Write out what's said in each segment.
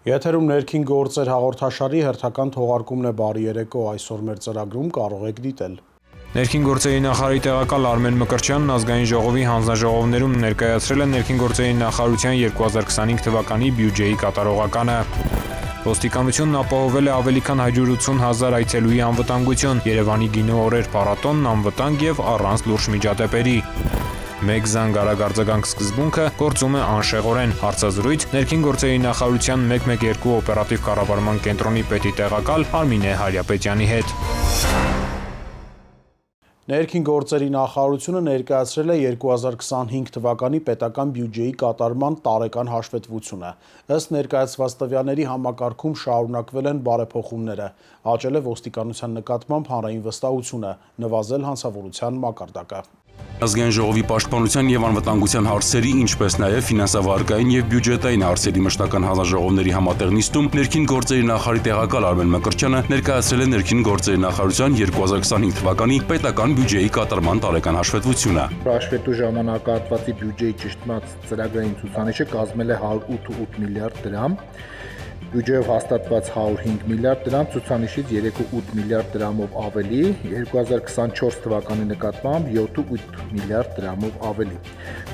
Եթերում ներքին գործեր հաղորդաշարի հերթական թողարկումն է բարի երեկո, այսօր մեր ծրագրում կարող եք դիտել։ Ներքին գործերի նախարարի տեղակալ Արմեն Մկրտչյանն ազգային ժողովի հանձնաժողովներում ներկայացրել է ներքին գործերի նախարարության 2025 թվականի բյուջեի կատարողականը։ Ոստիկանությունն ապահովել է ավելի քան 180,000 այցելուի անվտանգություն, Երևանի գինու օրեր փառատոնն անվտանգ եւ առանց լուրջ միջադեպերի։ Մեկ զանգ արագարձագանք սկզբունքը գործում է անշեղորեն։ Հարցազրույց ներքին գործերի նախարարության 112 օպերատիվ կառավարման կենտրոնի պետի տեղակալ Արմինե Հարիապետյանի հետ։ Ներքին գործերի նախարարությունը ներկայացրել է 2025 թվականի պետական բյուջեի կատարման տարեկան հաշվետվությունը։ Ըստ ներկայացված տվյալների համակարգում շարունակվել են բարեփոխումները, աճել է ոստիկանության նկատմամբ հանրային վստահությունը, նվազել հանցավորության մակարդակը։ Ազգային ժողովի պաշտպանության եւ անվտանգության հարցերի, ինչպես նաեւ ֆինանսավարկային եւ բյուջետային հարցերի մշտական հանձնաժողովների համատեղ նիստում ներքին գործերի նախարարի տեղակալ Արմեն Մկրտչյանը ներկայացրել է ներքին գործերի նախարարության 2025 թվականի պետական բյուջեի կատարման տարեկան հաշվետվությունը։ Հաշվետու ժամանակահատվածի բյուջեի ճշտված ծրագրային ցուցանիշը կազմել է 108 միլիարդ դրամ։ Բյուջեով հաստատված 105 միլիարդ դրամ, ցուցանիշից 3.8 միլիարդ դրամով ավելի, 2024 թվականի նկատմամբ 7.8 միլիարդ դրամով ավելի,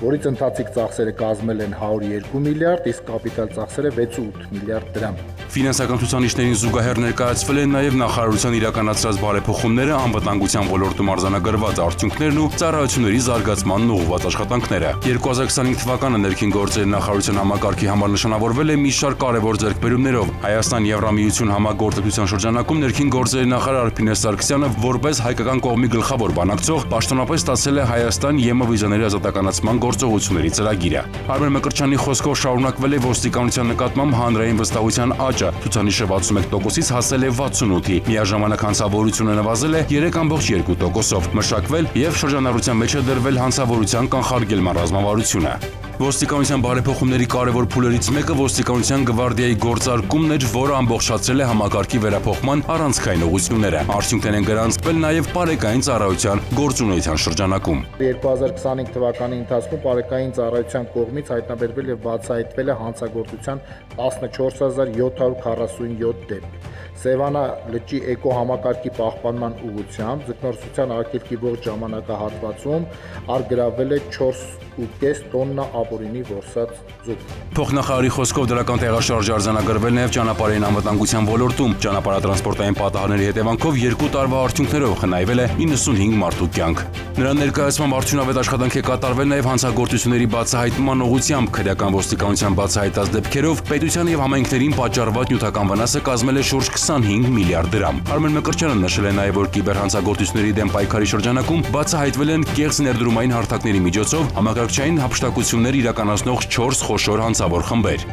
որից ընթացիկ ծախսերը կազմել են 102 միլիարդ, իսկ կապիտալ ծախսերը 6.8 միլիարդ դրամ։ Ֆինանսական ցուցանիշներին զուգահեռ ներկայացվել են նաև նախարարության իրականացրած բարեփոխումները, անվտանգության ոլորտում արձանագրված արդյունքներն ու ծառայությունների զարգացմանն ուղղված աշխատանքները։ 2025 թվականը ներքին գործերի նախարարության համակարգի համար նշանավորվել է մի շարք կարևոր ձեռքբերումներով։ Հայաստան-Եվրամիություն համագործակցության շրջանակում ներքին գործերի նախարար Արփինե Սարգսյանը որպես հայկական կողմի գլխավոր բանակցող պաշտոնապես ստացել է Հայաստան-ԵՄ վիզաների ազատականացման գործողությունների ծրագիրը։ Արմեն Մկրտչյանի խոսքով շարունակվել է ոստիկանության նկատմամբ հանրային վստահության աճը, ցուցանիշը 61%-ից հասել է 68-ի, միաժամանակ հանցավորությունը նվազել է 3.2%-ով, մշակվել եւ շրջանառության մեջ է դրվել հանցավորության կանխարգելման ռազմավարությունը։ Ոստիկանության բարեփոխումների կարևոր փուլերից մեկը ոստիկանության գվարդիայի գործարկումն էր, որը ամբողջացրել է համակարգի վերափոխման առանցքային ուղղությունները։ Արդյունքներ են գրանցվել նաև բարեկային ծառայության գործունեության շրջանակում։ 2025 թվականի ընթացքում բարեկային ծառայության կողմից հայտնաբերվել եւ բացահայտվել է հանցագործության 14747 դեպք։ Սևանա լճի էկո համակարգի պահպանման ուղղությամբ ձկնորսության արգելքի ողջ ժամանակահատվածում արգրավել է 4.5 տոննա ապօրինի որսած ձուկ։ Փոխնախարարի խոսքով դրական տեղաշարժ արձանագրվել նաև ճանապարհային անվտանգության ոլորտում։ Ճանապարհատրանսպորտային պատահարների հետևանքով 2 տարվա արդյունքներով խնայվել է 95 մարդու կյանք։ Նրա ներկայացմամբ արդյունավետ աշխատանք է կատարվել նաև հանցագործությունների բացահայտման ուղղությամբ։ Քրեական ոստիկանության բացահայտած դեպքերով պետության եւ համայնքներին պատճառված նյութական վնասը կազմել է շուրջ 25 միլիարդ դրամ։ Արմեն Մկրտչյանը նշել է նաև, որ կիբերհանցագործությունների դեմ պայքարի շրջանակում բացահայտվել են կեղծ ներդրումային հարթակների միջոցով համակարգչային հափշտակություններ իրականացնող 4 խոշոր հանցավոր խմբեր։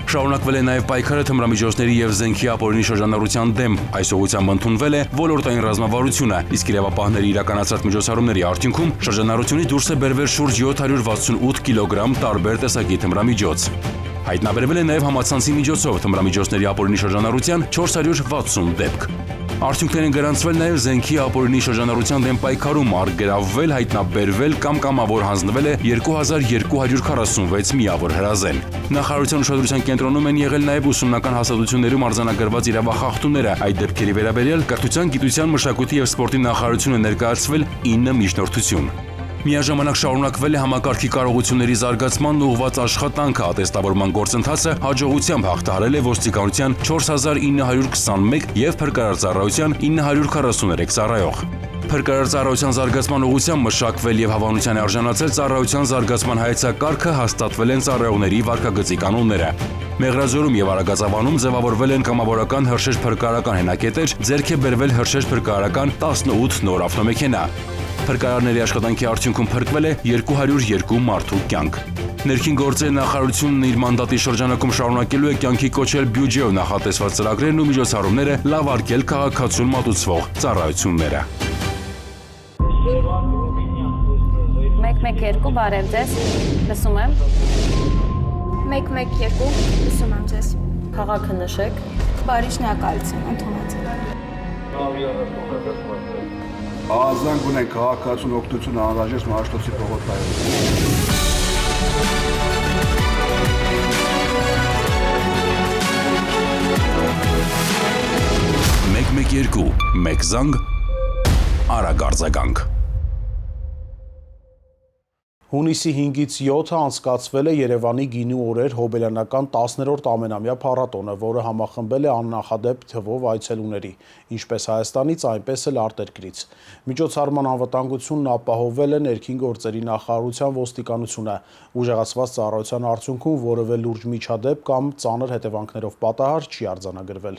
Շարունակվել է նաև պայքարը թմրամիջոցների եւ զենքի ապօրինի շրջանառության դեմ։ Այս ուղղությամբ ընդունվել է ոլորտային ռազմավարությունը, իսկ իրավապահների իրականացրած միջոցառումների արդյունքում շրջանառությունից դուրս է բերվել շուրջ 768 կիլոգրամ տարբեր տեսակի թմրամիջոց։ Հայտնաբերվել է նաև համացանցի միջոցով թմրամիջոցների ապօրինի շրջանառության 460 դեպք։ Արդյունքներ են գրանցվել նաև զենքի ապօրինի շրջանառության դեմ պայքարում, արգրավվել, հայտնաբերվել կամ կամավոր հանձնվել է 2246 միավոր հրազեն։ Նախարարության ուշադրության կենտրոնում են եղել նաև ուսումնական հաստատություններում արձանագրված իրավախախտումները։ Այդ դեպքերի վերաբերյալ Կրթության, գիտության, մշակույթի եւ սպորտի նախարարությունը ներկայացվել 9 միջնորդություն։ Միաժամանակ շարունակվել է համակարգի կարողությունների զարգացմանն ուղղված աշխատանքը, ատեստավորման գործընթացը հաջողությամբ հաղթահարել է ոստիկանության 4921 եւ փրկարար ծառայության 943 ծառայող։ Փրկարար ծառայության զարգացման ուղղությամբ մշակվել եւ հավանության է արժանացել ծառայության զարգացման հայեցակարգը, հաստատվել են ծառայողների վարքագծի կանոնները։ Մեղրազորում եւ Արագածավանում ձևավորվել են կամավորական հրշեջ փրկարարական հենակետեր, ձեռք է բերվել հրշեջ փրկարարական 18 նոր ավտոմեքենա։ Փրկարարների աշխատանքի արդյունքում փրկվել է 202 մարդու կյանք։ Ներքին գործերի նախարարությունն իր մանդատի շրջանակում շարունակելու է կյանքի կոչել բյուջեով նախատեսված ծրագրերն ու միջոցառումները, լավ արգել քաղաքացուն մատուցվող ծառայությունները։ 112 բարև ձեզ, լսում եմ։ 112 լսում եմ ձեզ։ Քաղաքը նշեք։ Բարի շնորհակալություն, ընդունած։ Ազանգ ունենք քաղաքացուն օգնություն անհրաժեշտ Մաշտոցի փողոցայում։ 2, 1 զանգ, արագ արձագանք։ Հունիսի 5-ից 7-ը անցկացվել է Երևանի գինու օրեր հոբելյանական 10-րդ ամենամյա փառատոնը, որը համախմբել է աննախադեպ թվով այցելուների, ինչպես Հայաստանից, այնպես էլ արտերկրից։ Միջոցառման անվտանգությունն ապահովել է ներքին գործերի նախարարության ոստիկանությունը, ուժեղացված ծառայության արդյունքում որևէ լուրջ միջադեպ կամ ծանր հետևանքներով պատահար չի արձանագրվել։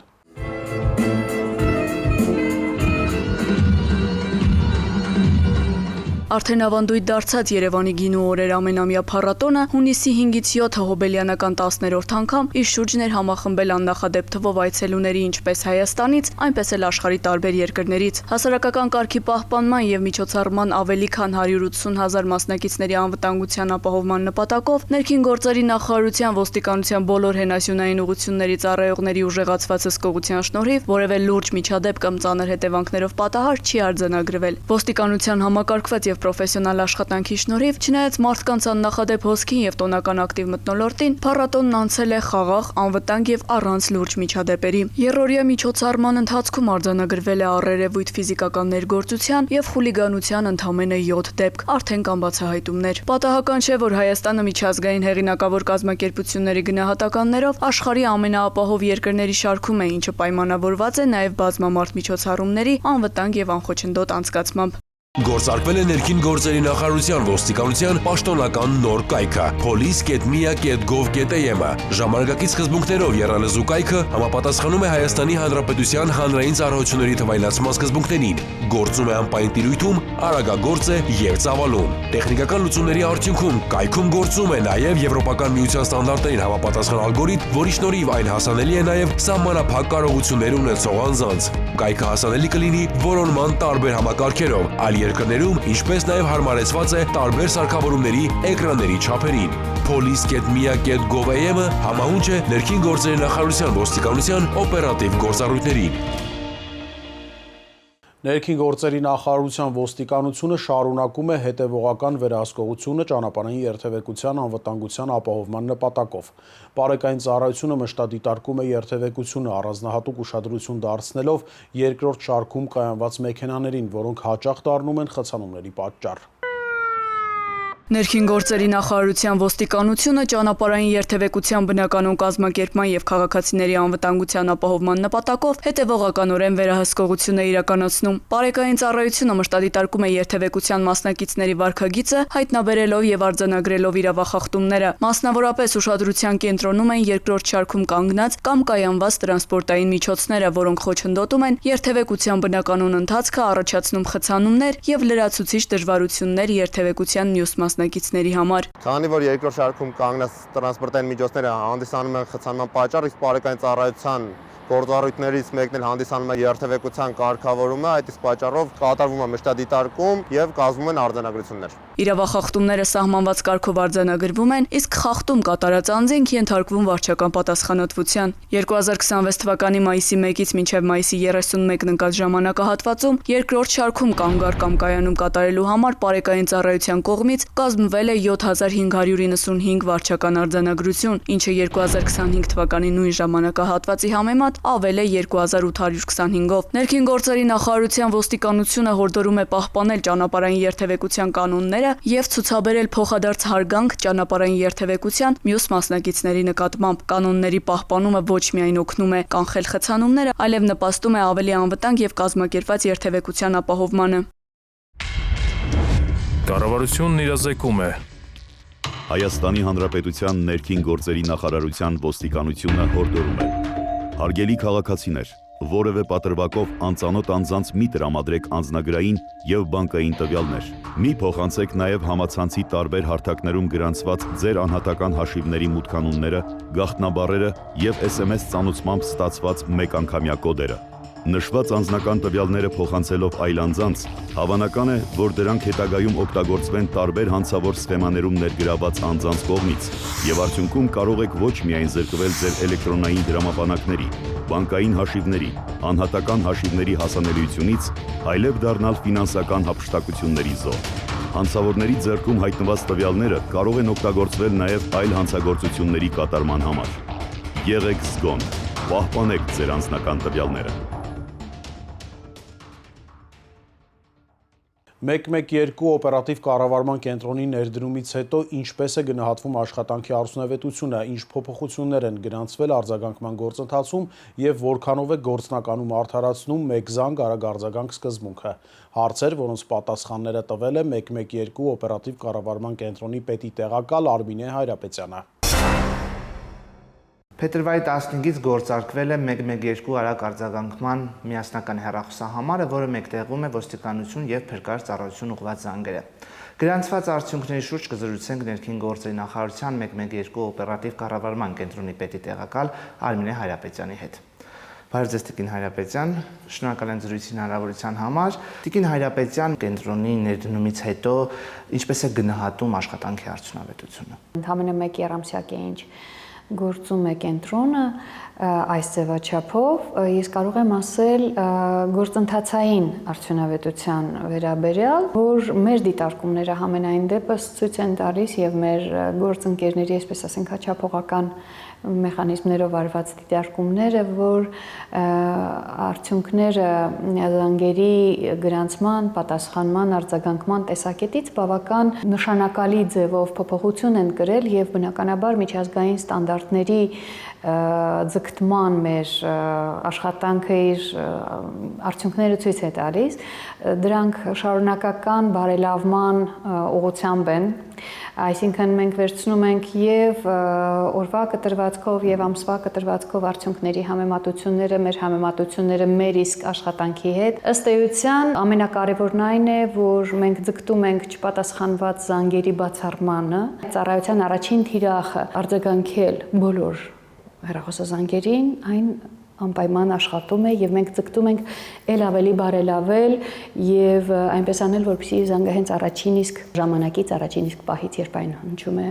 Արդեն ավանդույթ դարձած Երևանի գինու օրեր ամենամյա փառատոնը հունիսի 5-ից 7-ը հոբելյանական 10-րդ անգամ իր շուրջն էր համախմբել աննախադեպ թվով այցելուների ինչպես Հայաստանից, այնպես էլ աշխարհի տարբեր երկրներից։ Հասարակական կարգի պահպանման եւ միջոցառման ավելի քան 180,000 մասնակիցների անվտանգության ապահովման նպատակով ներքին գործերի նախարարության ոստիկանության բոլոր հենասյունային ուղղությունների ծառայողների ուժեղացված հսկողության շնորհիվ որևէ լուրջ միջադեպ կամ ծանր հետևանքներով պատահար չի արձանագրվել։ Ոստիկանության համակարգված եւ պրոֆեսիոնալ աշխատանքի շնորհիվ, չնայած մարդկանց աննախադեպ հոսքին եւ տոնական ակտիվ մթնոլորտին, փառատոնն անցել է խաղաղ, անվտանգ եւ առանց լուրջ միջադեպերի։ Երրորդյա միջոցառման ընթացքում արձանագրվել է առերևույթ ֆիզիկական ներգործության եւ խուլիգանության ընդամենը 7 դեպք, արդեն կան բացահայտումներ։ Պատահական չէ, որ Հայաստանը միջազգային հեղինակավոր կազմակերպությունների գնահատականներով աշխարհի ամենաապահով երկրների շարքում է, ինչը պայմանավորված է նաեւ բազմամարդ միջոցառումների անվտանգ եւ անխոչնդոտ անցկացմամբ։ Գործարկվել է ներքին գործերի նախարարության ոստիկանության պաշտոնական նոր կայքը police.mia.gov.am-ը։ Ժամանակակից սկզբունքներով եռալեզու կայքը համապատասխանում է Հայաստանի Հանրապետության հանրային ծառայությունների թվայնացման սկզբունքներին, գործում է անպայման տիրույթում, արագագործ է եւ ծավալուն։ Տեխնիկական լուծումների արդյունքում կայքում գործում է նաեւ Եվրոպական միության ստանդարտներին համապատասխան ալգորիթմ, որի շնորհիվ այն հասանելի է նաեւ սահմանափակ կարողություններ ունեցող անձանց։ Կայքը հասանելի կլինի որոնման տարբեր համակարգերով, այլ երկրներում, ինչպես նաև հարմարեցված է տարբեր սարքավորումների էկրանների չափերին։ police.mia.gov.am-ը համահունչ է ներքին գործերի նախարարության ոստիկանության օպերատիվ գործառույթներին։ Ներքին գործերի նախարարության ոստիկանությունը շարունակում է հետևողական վերահսկողությունը ճանապարհային երթևեկության անվտանգության ապահովման նպատակով։ Բարեկային ծառայությունը մշտադիտարկում է երթևեկությունը առանձնահատուկ ուշադրություն դարձնելով երկրորդ շարքում կայանված մեքենաներին, որոնք հաճախ դառնում են խցանումների պատճառ։ Ներքին գործերի նախարարության ոստիկանությունը ճանապարհային երթևեկության բնականոն կազմակերպման եւ քաղաքացիների անվտանգության ապահովման նպատակով հետևողականորեն վերահսկողություն է իրականացնում։ Բարեկային ծառայությունը մշտադիտարկում է երթևեկության մասնակիցների վարքագիծը, հայտնաբերելով եւ արձանագրելով իրավախախտումները։ Մասնավորապես ուշադրության կենտրոնում են երկրորդ շարքում կանգնած կամ կայանված տրանսպորտային միջոցները, որոնք խոչընդոտում են երթևեկության բնականոն ընթացքը, առաջացնում խցանումներ եւ լրացուցիչ դժվարություններ երթևեկության մյուս մասնակիցների համար։ Քանի որ երկրորդ շարքում կանգնած տրանսպորտային միջոցները հանդիսանում են խցանման պատճառ, իսկ բարեկային ծառայության գործառույթներից մեկն էլ հանդիսանում է երթևեկության կարգավորումը, այդ իսկ պատճառով կատարվում է մշտադիտարկում եւ կազմվում են արձանագրություններ։ Իրավախախտումները սահմանված կարգով արձանագրվում են, իսկ խախտում կատարած անձինք ենթարկվում վարչական պատասխանատվության։ 2026 թվականի մայիսի 1-ից մինչև մայիսի 31-ն ընկած ժամանակահատվածում երկրորդ շարքում կանգար կամ կայանում կատարելու համար բարեկային ծառայության կողմից կազմվել է 7595 վարչական արձանագրություն, ինչը 2025 թվականի նույն ժամանակահատվածի համեմատ ավել է 2825-ով։ Ներքին գործերի նախարարության ոստիկանությունը հորդորում է պահպանել ճանապարհային երթևեկության կանոնները եւ ցուցաբերել փոխադարձ հարգանք ճանապարհային երթևեկության մյուս մասնակիցների նկատմամբ։ Կանոնների պահպանումը ոչ միայն օգնում է կանխել խցանումները, այլև նպաստում է ավելի անվտանգ եւ կազմակերպված երթևեկության ապահովմանը։ Կառավարությունն իրազեկում է։ Հայաստանի Հանրապետության ներքին գործերի նախարարության ոստիկանությունը հորդորում է. Հարգելի քաղաքացիներ, որևէ պատրվակով անծանոթ անձանց մի տրամադրեք անձնագրային եւ բանկային տվյալներ։ Մի փոխանցեք նաեւ համացանցի տարբեր հարթակներում գրանցված ձեր անհատական հաշիվների մուտքանունները, գաղտնաբառերը եւ SMS ծանուցմամբ ստացված մեկանգամյա կոդերը։ Նշված անձնական տվյալները փոխանցելով այլ անձանց, հավանական է, որ դրանք հետագայում օգտագործվեն տարբեր հանցավոր սխեմաներում ներգրաված անձանց կողմից, եւ արդյունքում կարող եք ոչ միայն զրկվել ձեր էլեկտրոնային դրամապանակների, բանկային հաշիվների, անհատական հաշիվների հասանելիությունից, այլև դառնալ ֆինանսական հափշտակությունների զոհ։ Հանցավորների ձեռքում հայտնված տվյալները կարող են օգտագործվել նաեւ այլ հանցագործությունների կատարման համար։ Եղեք զգոն, պահպանեք ձեր անձնական տվյալները։ 112 օպերատիվ կառավարման կենտրոնի ներդրումից հետո ինչպես է գնահատվում աշխատանքի արդյունավետությունը, ինչ փոփոխություններ են գրանցվել արձագանքման գործընթացում եւ որքանով է գործնականում արդարացնում մեկ զանգ արագ արձագանք սկզբունքը։ Հարցեր, որոնց պատասխանները տվել է 112 օպերատիվ կառավարման կենտրոնի պետի տեղակալ Արմինե Հայրապետյանը։ Փետրվարի 15-ից գործարկվել է 112 արագ արձագանքման միասնական հեռախոսահամարը, որը մեկտեղում է ոստիկանություն եւ փրկարար ծառայություն ուղղված զանգերը։ Գրանցված արդյունքների շուրջ կզրուցենք ներքին գործերի նախարարության 112 օպերատիվ կառավարման կենտրոնի պետի տեղակալ Արմինե Հայրապետյանի հետ։ Բարև ձեզ Տիկին Հայրապետյան, շնորհակալ եմ զրույցի հնարավորության համար։ Տիկին Հայրապետյան, կենտրոնի ներդնումից հետո ինչպես է գնահատում աշխատանքի արդյունավետությունը։ Ընդամենը 1 երամսյակ է ինչ գործում է կենտրոնը այս ձևաչափով, ես կարող եմ ասել գործընթացային արդյունավետության վերաբերյալ, որ մեր դիտարկումները համենայն դեպս ցույց են տալիս եւ մեր գործընկերների, այսպես ասենք, հաճախողական մեխանիզմներով արված դիտարկումները, որ արդյունքները զանգերի գրանցման, պատասխանման, արձագանքման տեսակետից բավական նշանակալի ձևով փոփոխություն են կրել եւ բնականաբար միջազգային ստանդարտների ձգտման մեր աշխատանքը իր արդյունքները ցույց է տալիս, դրանք շարունակական բարելավման ուղղությամբ են, այսինքն մենք վերցնում ենք եւ օրվա կտրվածքով եւ ամսվա կտրվածքով արդյունքների համեմատությունները, մեր համեմատությունները մեր իսկ աշխատանքի հետ։ Ըստ էության ամենակարևորն այն է, որ մենք ձգտում ենք չպատասխանված զանգերի բացառմանը, ծառայության առաջին թիրախը արձագանքել բոլոր հեռախոսազանգերին, այն անպայման աշխատում է եւ մենք ձգտում ենք ել ավելի բարելավել եւ այնպես անել, որպեսզի զանգը հենց առաջին իսկ ժամանակից, առաջին իսկ պահից, երբ այն հնչում է,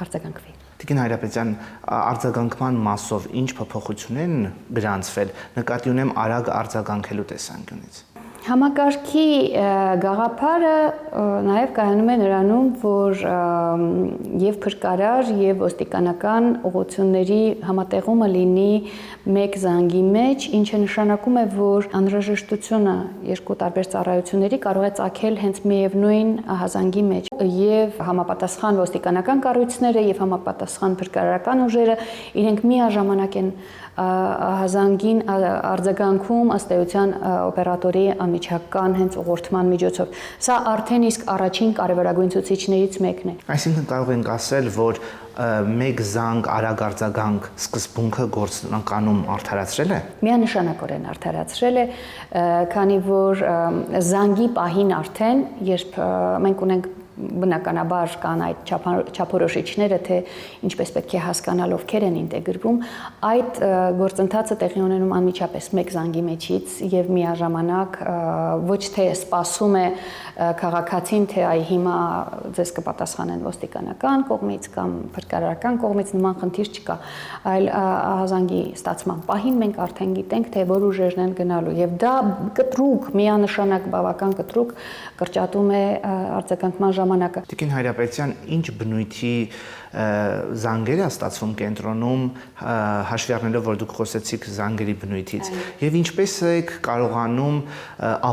արձագանքվի։ Տիկին Հայրապետյան, արձագանքման մասով ինչ փոփոխություն են գրանցվել, նկատի ունեմ արագ արձագանքելու տեսանկյունից։ Համակարգի գաղափարը նաև կայանում է նրանում, որ եւ փրկարար եւ ոստիկանական ուղղությունների համատեղումը լինի մեկ զանգի մեջ, ինչը նշանակում է, որ անհրաժեշտությունը երկու տարբեր ծառայությունների կարող է ծագել հենց միևնույն ահազանգի մեջ եւ համապատասխան ոստիկանական կառույցները եւ համապատասխան փրկարարական ուժերը իրենք միաժամանակ են ահազանգին արձագանքում ըստ էության օպերատորի անմիջական հենց ուղղորդման միջոցով։ Սա արդեն իսկ առաջին կարևորագույն ցուցիչներից մեկն է։ Այսինքն կարող ենք ասել, որ մեկ զանգ արագ արձագանք սկզբունքը գործնականում արդարացրել է։ Միանշանակորեն արդարացրել է, քանի որ զանգի պահին արդեն, երբ մենք ունենք բնականաբար կան այդ չափորոշիչները, թե ինչպես պետք է հասկանալ ովքեր են ինտեգրվում, այդ գործընթացը տեղի ունենում անմիջապես մեկ զանգի մեջից եւ միաժամանակ ոչ թե սպասում է քաղաքացին, թե այ հիմա ձեզ կպատասխանեն ոստիկանական կողմից կամ փրկարարական կողմից, նման խնդիր չկա, այլ ահազանգի ստացման պահին մենք արդեն գիտենք, թե որ ուժերն են գնալու եւ դա կտրուկ, միանշանակ բավական կտրուկ կրճատում է արձագանքման ժամանակը։ Տիկին Հայրապետյան, ինչ բնույթի զանգեր է ստացվում կենտրոնում, հաշվի առնելով, որ դուք խոսեցիք զանգերի բնույթից, եւ ինչպես եք կարողանում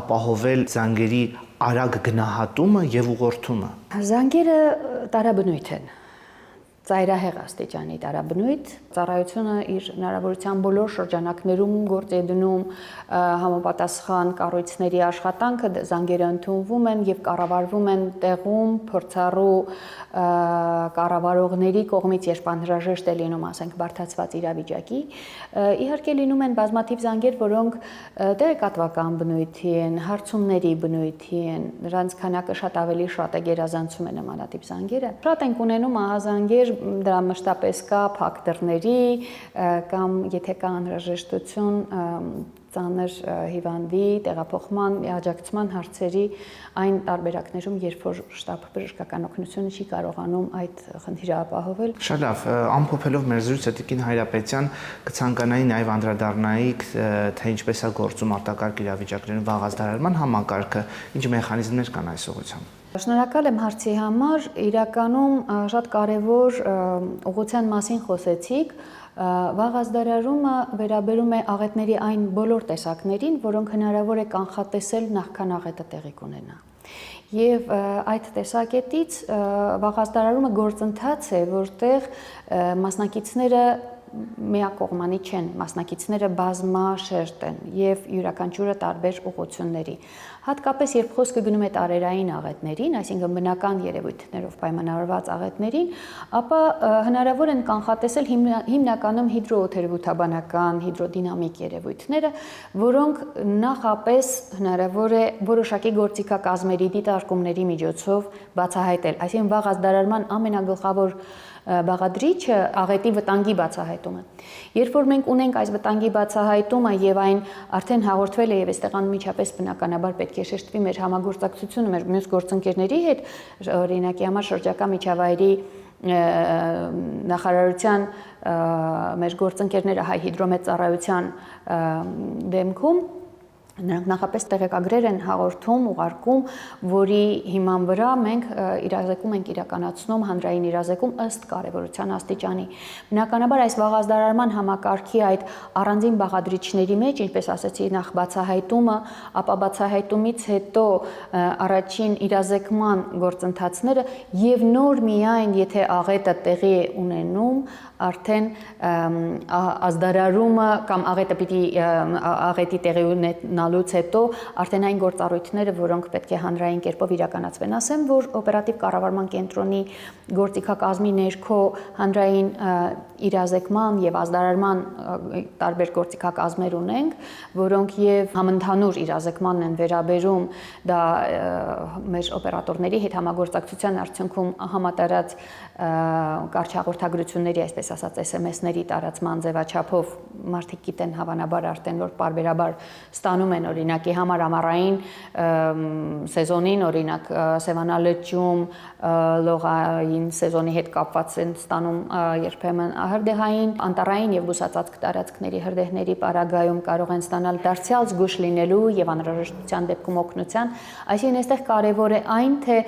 ապահովել զանգերի արագ գնահատումը եւ ուղղորդումը։ Զանգերը տարաբնույթ են։ Ծայրահեղ աստիճանի տարաբնույթ, ծառայությունը իր հնարավորության բոլոր շրջանակներում գործ է դնում համապատասխան կառույցների աշխատանքը, զանգերը ընդունվում են եւ կառավարվում են տեղում փորձառու կառավարողների կողմից, երբ անհրաժեշտ է լինում, ասենք, բարդացված իրավիճակի։ Իհարկե լինում են բազմաթիվ զանգեր, որոնք տեղեկատվական բնույթի են, հարցումների բնույթի են, նրանց քանակը շատ ավելի շատ է, գերազանցում է նմանատիպ զանգերը։ Շատ ենք ունենում ահազանգեր, դրա մշտապես կա փակ դռների կամ եթե կա անհրաժեշտություն ծանր հիվանդի տեղափոխման, աջակցման հարցերի այն տարբերակներում, երբ որ շտապ բժշկական օգնությունը չի կարողանում այդ խնդիրը ապահովել։ Շատ լավ, ամփոփելով մեր զրույցը, Տիկին Հայրապետյան, կցանկանայի նաև անդրադառնայիք, թե ինչպես է գործում արտակարգ իրավիճակներում վաղազդարարման համակարգը, ինչ մեխանիզմներ կան այս ուղղությամբ։ Շնորհակալ եմ հարցի համար, իրականում շատ կարևոր ուղղության մասին խոսեցիք, վաղազդարարումը վերաբերում է աղետների այն բոլոր տեսակներին, որոնք հնարավոր է կանխատեսել նախքան աղետը տեղի կունենա։ Եվ այդ տեսակետից վաղազդարարումը գործընթաց է, որտեղ մասնակիցները միակողմանի չեն, մասնակիցները բազմաշերտ են եւ յուրաքանչյուրը տարբեր ուղղությունների։ Հատկապես երբ խոսքը գնում է տարերային աղետներին, այսինքն բնական երևույթներով պայմանավորված աղետներին, ապա հնարավոր են կանխատեսել հիմնականում հիդրոօթերոթաբանական, հիդրոդինամիկ երևույթները, որոնք նախապես հնարավոր է որոշակի գործիքակազմերի դիտարկումների միջոցով բացահայտել, այսինքն վաղազդարարման ամենագլխավոր բաղադրիչը աղետի վտանգի բացահայտումը։ Երբ որ մենք ունենք այս վտանգի բացահայտումը եւ այն արդեն հաղորդվել է եւ այստեղ անմիջապես բնականաբար պետք է շեշտվի մեր համագործակցությունը մեր մյուս գործընկերների հետ, օրինակի համար շրջակա միջավայրի նախարարության մեր գործընկերները հայ հիդրոմետծառայության դեմքում նրանք նախապես տեղեկագրեր են հաղորդում, ուղարկում, որի հիման վրա մենք իրազեկում ենք իրականացնում հանրային իրազեկում ըստ կարևորության աստիճանի։ Բնականաբար այս վաղազդարարման համակարգի այդ առանձին բաղադրիչների մեջ, ինչպես ասացի, նախ բացահայտումը, ապա բացահայտումից հետո առաջին իրազեկման գործընթացները եւ նոր միայն եթե աղետը տեղի է ունենում, արդեն ազդարարումը կամ աղետի տեղի ունենալուց հետո արդեն այն գործառույթները, որոնք պետք է հանրային կերպով իրականացվեն։ Ասեմ, որ օպերատիվ կառավարման կենտրոնի գործիքակազմի ներքո հանրային իրազեկման եւ ազդարարման տարբեր գործիքակազմեր ունենք, որոնք եւ համընդհանուր իրազեկմանն են վերաբերում, դա մեր օպերատորների հետ համագործակցության արդյունքում համատարած կարճ հաղորդագրությունների, այսպես ասած, SMS-ների տարածման ձևաչափով մարդիկ գիտեն հավանաբար արդեն, որ պարբերաբար ստանում են օրինակի համար ամառային սեզոնին, օրինակ Սևանալճում լողային սեզոնի հետ կապված են ստանում երբեմն հրդեհային, անտառային եւ բուսածածկ տարածքների հրդեհների պարագայում կարող են ստանալ դարձյալ զգույշ լինելու եւ անհրաժեշտության դեպքում օգնության, այսինքն այստեղ կարեւոր է այն, թե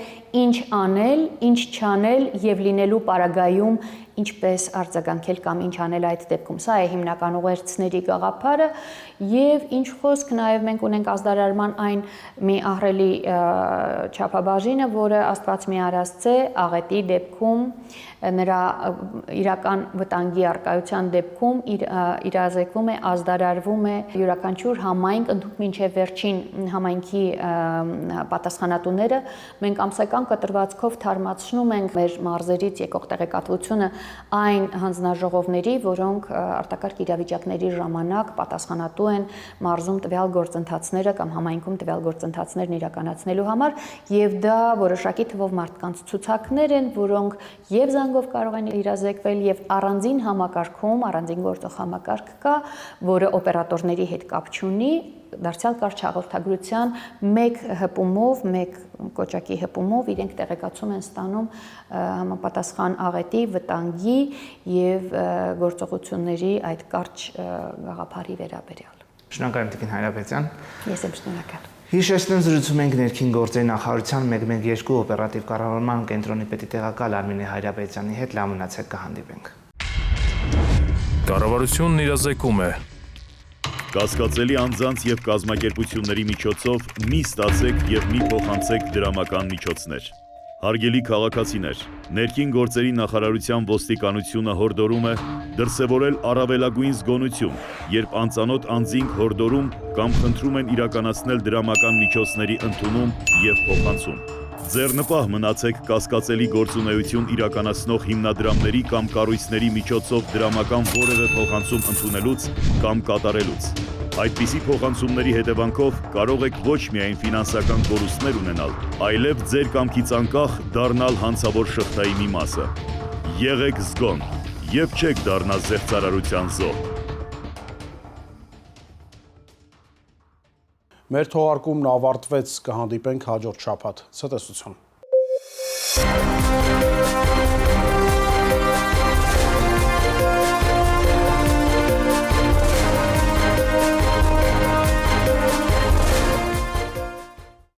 ինչ անել, ինչ չանել եւ լինելու պարագայում ինչպես արձագանքել կամ ինչ անել այդ դեպքում։ Սա է հիմնական ուղերձների գաղափարը եւ ինչ խոսք նաեւ մենք ունենք ազդարարման այն մի ահռելի չափաբաժինը, որը Աստված մի արածց է աղետի դեպքում նրա իրական վտանգի արկայության դեպքում իրազեկվում է, ազդարարվում է յուրաքանչյուր համայնք ընդհանուր մինչև վերջին համայնքի պատասխանատուները մենք ամսական կտրվածքով թարմացնում ենք մեր մարզերից եկող տեղեկատվությունը այն հանձնաժողովների, որոնք արտակարգ իրավիճակների ժամանակ պատասխանատու են մարզում տվյալ գործընթացները կամ համայնքում տվյալ գործընթացներն իրականացնելու համար, եւ դա որոշակի թվով մարդկանց ցուցակներ են, որոնք եւ զանգով կարող են իրազեկվել եւ առանձին համակարգում, առանձին գործող համակարգ կա, որը օպերատորների հետ կապ չունի, դարձյալ կարճ հաղորդագրության մեկ հպումով, մեկ կոճակի հպումով իրենք տեղեկացում են ստանում համապատասխան աղետի, վտանգի եւ գործողությունների այդ կարճ գաղափարի վերաբերյալ։ Շնորհակալ եմ Տիկին Հայրապետյան։ Ես եմ շնորհակալ։ Հիշեցնեմ, զրուցում ենք ներքին գործերի նախարարության 112 օպերատիվ կառավարման կենտրոնի պետի տեղակալ Արմինե Հայրապետյանի հետ լավ մնացեք, կհանդիպենք։ Կառավարությունն իրազեկում է։ Կասկածելի անձանց եւ կազմակերպությունների միջոցով մի ստացեք եւ մի փոխանցեք դրամական միջոցներ։ Հարգելի քաղաքացիներ, ներքին գործերի նախարարության ոստիկանությունը հորդորում է դրսևորել առավելագույն զգոնություն, երբ անծանոթ անձինք հորդորում կամ խնդրում են իրականացնել դրամական միջոցների ընդունում եւ փոխանցում։ Ձեռնպահ մնացեք կասկածելի գործունեություն իրականացնող հիմնադրամների կամ կառույցների միջոցով դրամական որևէ փոխանցում ընդունելուց կամ կատարելուց։ Այդպիսի փոխանցումների հետևանքով կարող եք ոչ միայն ֆինանսական կորուստներ ունենալ, այլև ձեր կամքից անկախ դառնալ հանցավոր շղթայի մի մասը։ Եղեք զգոն եւ չեք դառնա զեղծարարության զոհ։ Մեր թողարկումն ավարտվեց, կհանդիպենք հաջորդ շաբաթ։ Ցտեսություն։